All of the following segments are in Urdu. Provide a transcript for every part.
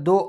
2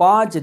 5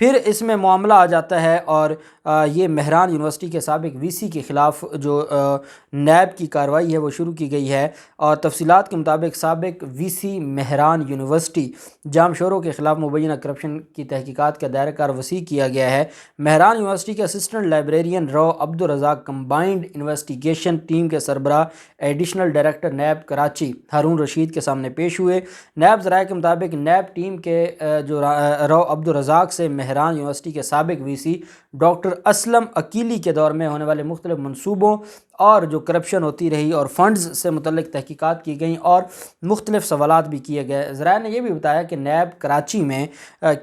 پھر اس میں معاملہ آ جاتا ہے اور یہ مہران یونیورسٹی کے سابق وی سی کے خلاف جو نیب کی کارروائی ہے وہ شروع کی گئی ہے، اور تفصیلات کے مطابق سابق وی سی مہران یونیورسٹی جامشورو کے خلاف مبینہ کرپشن کی تحقیقات کا دائرہ کار وسیع کیا گیا ہے۔ مہران یونیورسٹی کے اسسٹنٹ لائبریرین رو عبدالرزاق کمبائنڈ انویسٹیگیشن ٹیم کے سربراہ additional director NAB Karachi Haroon Rashid کے سامنے پیش ہوئے۔ نیب ذرائع کے مطابق نیب ٹیم کے جو رو عبدالرزاق سے مہران یونیورسٹی کے سابق وی سی ڈاکٹر اسلم عقیلی کے دور میں ہونے والے مختلف منصوبوں اور جو کرپشن ہوتی رہی اور فنڈز سے متعلق تحقیقات کی گئیں اور مختلف سوالات بھی کیے گئے۔ ذرائع نے یہ بھی بتایا کہ نیب کراچی میں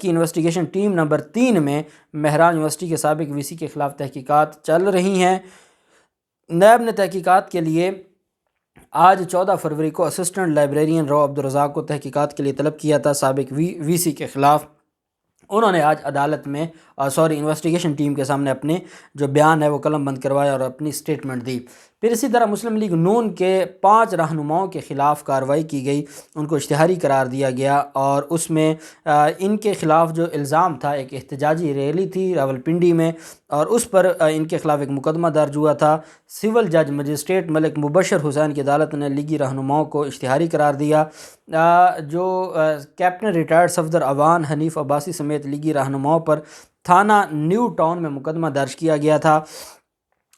کی انویسٹیگیشن ٹیم نمبر 3 میں مہران یونیورسٹی کے سابق وی سی کے خلاف تحقیقات چل رہی ہیں۔ نیب نے تحقیقات کے لیے آج 14 فروری کو اسسٹنٹ لائبریرین رو عبدالرزاق کو تحقیقات کے لیے طلب کیا تھا۔ سابق وی سی کے خلاف انہوں نے آج عدالت میں انویسٹیگیشن ٹیم کے سامنے اپنے جو بیان ہے وہ قلم بند کروایا اور اپنی سٹیٹمنٹ دی۔ پھر اسی طرح مسلم لیگ نون کے 5 رہنماؤں کے خلاف کارروائی کی گئی، ان کو اشتہاری قرار دیا گیا، اور اس میں ان کے خلاف جو الزام تھا، ایک احتجاجی ریلی تھی راولپنڈی میں اور اس پر ان کے خلاف ایک مقدمہ درج ہوا تھا۔ سول جج مجسٹریٹ ملک مبشر حسین کی عدالت نے لیگی رہنماؤں کو اشتہاری قرار دیا۔ جو کیپٹن ریٹائرڈ صفدر اوان حنیف عباسی سمیت لیگی رہنماؤں پر تھانہ نیو ٹاؤن میں مقدمہ درج کیا گیا تھا۔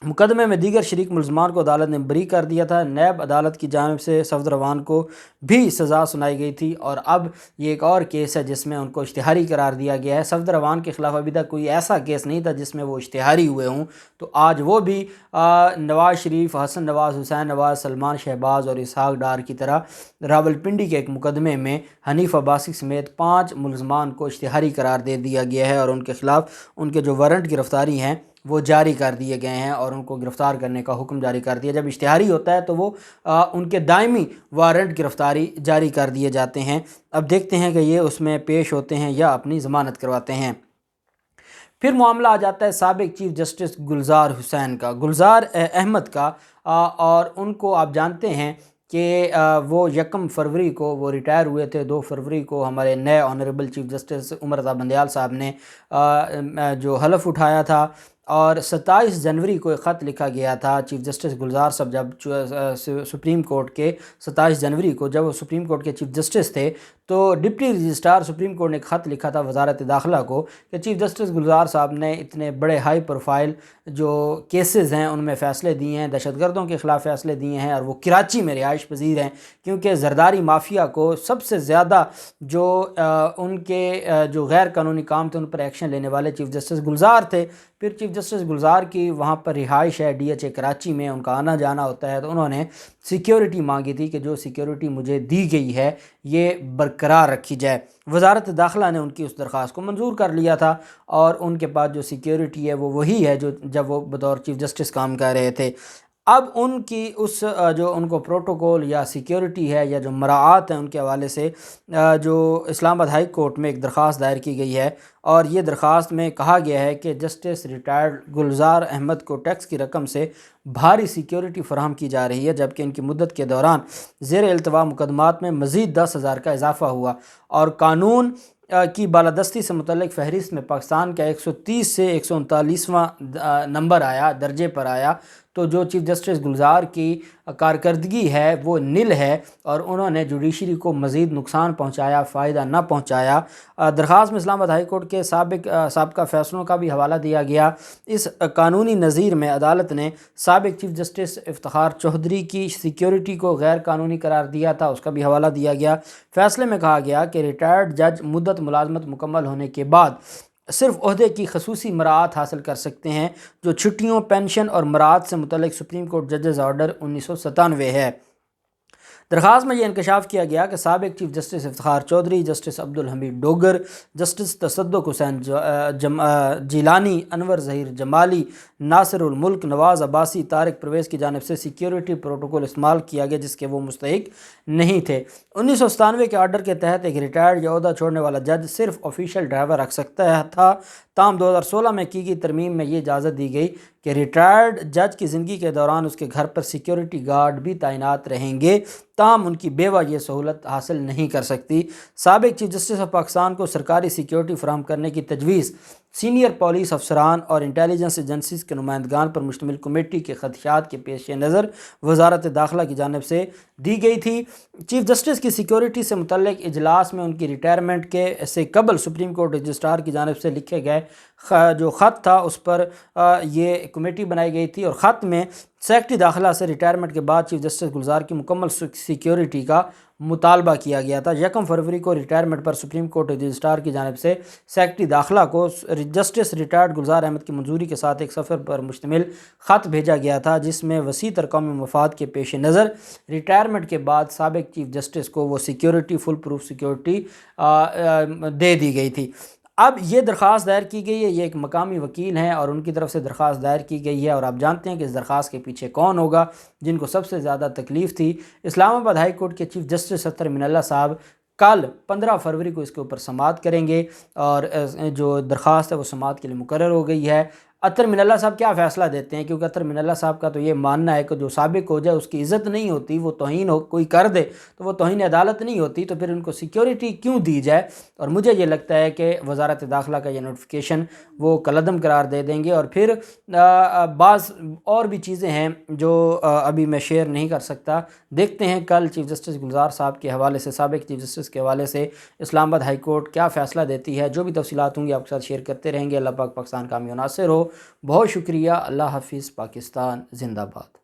مقدمے میں دیگر شریک ملزمان کو عدالت نے بری کر دیا تھا۔ نیب عدالت کی جانب سے صفدر اوان کو بھی سزا سنائی گئی تھی، اور اب یہ ایک اور کیس ہے جس میں ان کو اشتہاری قرار دیا گیا ہے۔ صفدر اوان کے خلاف ابھی تک کوئی ایسا کیس نہیں تھا جس میں وہ اشتہاری ہوئے ہوں، تو آج وہ بھی نواز شریف، حسن نواز، حسین نواز، سلمان شہباز اور اسحاق ڈار کی طرح راولپنڈی کے ایک مقدمے میں حنیف عباسی سمیت 5 ملزمان کو اشتہاری قرار دے دیا گیا ہے، اور ان کے خلاف ان کے جو وارنٹ گرفتاری ہیں وہ جاری کر دیے گئے ہیں اور ان کو گرفتار کرنے کا حکم جاری کر دیا۔ جب اشتہاری ہوتا ہے تو وہ ان کے دائمی وارنٹ گرفتاری جاری کر دیے جاتے ہیں۔ اب دیکھتے ہیں کہ یہ اس میں پیش ہوتے ہیں یا اپنی ضمانت کرواتے ہیں۔ پھر معاملہ آ جاتا ہے سابق چیف جسٹس گلزار حسین کا، گلزار احمد کا، اور ان کو آپ جانتے ہیں کہ وہ 1 فروری کو وہ ریٹائر ہوئے تھے۔ 2 فروری کو ہمارے نئے آنریبل چیف جسٹس عمر رضا بندیال صاحب نے جو حلف اٹھایا تھا، اور 27 جنوری کو ایک خط لکھا گیا تھا چیف جسٹس گلزار صاحب جب سپریم کورٹ کے 27 جنوری کو جب وہ سپریم کورٹ کے چیف جسٹس تھے، تو ڈپٹی رجسٹرار سپریم کورٹ نے ایک خط لکھا تھا وزارت داخلہ کو کہ چیف جسٹس گلزار صاحب نے اتنے بڑے ہائی پروفائل جو کیسز ہیں ان میں فیصلے دیے ہیں، دہشت گردوں کے خلاف فیصلے دیے ہیں، اور وہ کراچی میں رہائش پذیر ہیں، کیونکہ زرداری مافیا کو سب سے زیادہ جو ان کے جو غیر قانونی کام تھے ان پر ایکشن لینے والے چیف جسٹس گلزار تھے۔ پھر چیف جسٹس گلزار کی وہاں پر رہائش ہے DHA کراچی میں، ان کا آنا جانا ہوتا ہے، تو انہوں نے سیکیورٹی مانگی تھی کہ جو سیکیورٹی مجھے دی گئی ہے یہ برقرار رکھی جائے۔ وزارت داخلہ نے ان کی اس درخواست کو منظور کر لیا تھا، اور ان کے پاس جو سیکیورٹی ہے وہ وہی ہے جو جب وہ بطور چیف جسٹس کام کر رہے تھے۔ اب ان کی اس جو ان کو پروٹوکول یا سیکیورٹی ہے یا جو مراعات ہیں ان کے حوالے سے جو اسلام آباد ہائی کورٹ میں ایک درخواست دائر کی گئی ہے، اور یہ درخواست میں کہا گیا ہے کہ جسٹس ریٹائرڈ گلزار احمد کو ٹیکس کی رقم سے بھاری سیکیورٹی فراہم کی جا رہی ہے، جبکہ ان کی مدت کے دوران زیر التوا مقدمات میں مزید 10,000 کا اضافہ ہوا، اور قانون کی بالادستی سے متعلق فہرست میں پاکستان کا 130 سے 139واں نمبر آیا، درجے پر آیا۔ تو جو چیف جسٹس گلزار کی کارکردگی ہے وہ نل ہے، اور انہوں نے جوڈیشری کو مزید نقصان پہنچایا، فائدہ نہ پہنچایا۔ درخواست میں اسلام آباد ہائی کورٹ کے سابقہ فیصلوں کا بھی حوالہ دیا گیا۔ اس قانونی نظیر میں عدالت نے سابق چیف جسٹس افتخار چودھری کی سیکیورٹی کو غیر قانونی قرار دیا تھا، اس کا بھی حوالہ دیا گیا۔ فیصلے میں کہا گیا کہ ریٹائرڈ جج مدت ملازمت مکمل ہونے کے بعد صرف عہدے کی خصوصی مراعات حاصل کر سکتے ہیں، جو چھٹیوں، پینشن اور مراعات سے متعلق سپریم کورٹ ججز آرڈر 1997 ہے۔ درخواست میں یہ انکشاف کیا گیا کہ سابق chief justice Iftikhar Chaudhry, justice Abdul Hamid Dogar, justice Tassaduq Hussain Jilani, انور ظہیر جمالی، ناصر الملک، نواز عباسی، طارق پرویز کی جانب سے سیکیورٹی پروٹوکول استعمال کیا گیا جس کے وہ مستحق نہیں تھے۔ 1997 کے آرڈر کے تحت ایک ریٹائرڈ یا عہدہ چھوڑنے والا جج صرف آفیشیل ڈرائیور رکھ سکتا تھا، تاہم 2016 میں کی گئی ترمیم میں یہ اجازت دی گئی کہ ریٹائرڈ جج کی زندگی کے دوران اس کے گھر پر سیکیورٹی گارڈ بھی تعینات رہیں گے، تاہم ان کی بیوہ یہ سہولت حاصل نہیں کر سکتی۔ سابق چیف جسٹس آف پاکستان کو سرکاری سیکیورٹی فراہم کرنے کی تجویز سینئر پولیس افسران اور انٹیلیجنس ایجنسیز کے نمائندگان پر مشتمل کمیٹی کے خدشات کے پیش نظر وزارت داخلہ کی جانب سے دی گئی تھی۔ چیف جسٹس کی سیکیورٹی سے متعلق اجلاس میں ان کی ریٹائرمنٹ سے قبل سپریم کورٹ رجسٹرار کی جانب سے لکھے گئے جو خط تھا اس پر یہ کمیٹی بنائی گئی تھی، اور خط میں سیکرٹری داخلہ سے ریٹائرمنٹ کے بعد چیف جسٹس گلزار کی مکمل سیکیورٹی کا مطالبہ کیا گیا تھا۔ 1 فروری کو ریٹائرمنٹ پر سپریم کورٹ رجسٹرار کی جانب سے سیکرٹری داخلہ کو جسٹس ریٹائرڈ گلزار احمد کی منظوری کے ساتھ ایک سفر پر مشتمل خط بھیجا گیا تھا، جس میں وسیع تر قومی مفاد کے پیش نظر ریٹائرمنٹ کے بعد سابق چیف جسٹس کو وہ سیکیورٹی فل پروف سیکیورٹی دے دی گئی تھی۔ اب یہ درخواست دائر کی گئی ہے، یہ ایک مقامی وکیل ہیں اور ان کی طرف سے درخواست دائر کی گئی ہے، اور آپ جانتے ہیں کہ اس درخواست کے پیچھے کون ہوگا، جن کو سب سے زیادہ تکلیف تھی۔ اسلام آباد ہائی کورٹ کے چیف جسٹس اطہر من اللہ صاحب کل 15 فروری کو اس کے اوپر سماعت کریں گے، اور جو درخواست ہے وہ سماعت کے لیے مقرر ہو گئی ہے۔ اطہر من اللہ صاحب کیا فیصلہ دیتے ہیں، کیونکہ اطہر من اللہ صاحب کا تو یہ ماننا ہے کہ جو سابق ہو جائے اس کی عزت نہیں ہوتی، وہ توہین کوئی کر دے تو وہ توہین عدالت نہیں ہوتی، تو پھر ان کو سیکیورٹی کیوں دی جائے، اور مجھے یہ لگتا ہے کہ وزارت داخلہ کا یہ نوٹیفیکیشن وہ کالعدم قرار دے دیں گے۔ اور پھر بعض اور بھی چیزیں ہیں جو ابھی میں شیئر نہیں کر سکتا، دیکھتے ہیں کل چیف جسٹس گلزار صاحب کے حوالے سے، سابق چیف جسٹس کے حوالے سے اسلام آباد ہائی کورٹ کیا فیصلہ دیتی ہے۔ جو بھی تفصیلات ہوں گی آپ کے ساتھ شیئر کرتے رہیں گے۔ اللہ پاک پاکستان کامیاب و ناصر ہو۔ بہت شکریہ۔ اللہ حافظ۔ پاکستان زندہ باد۔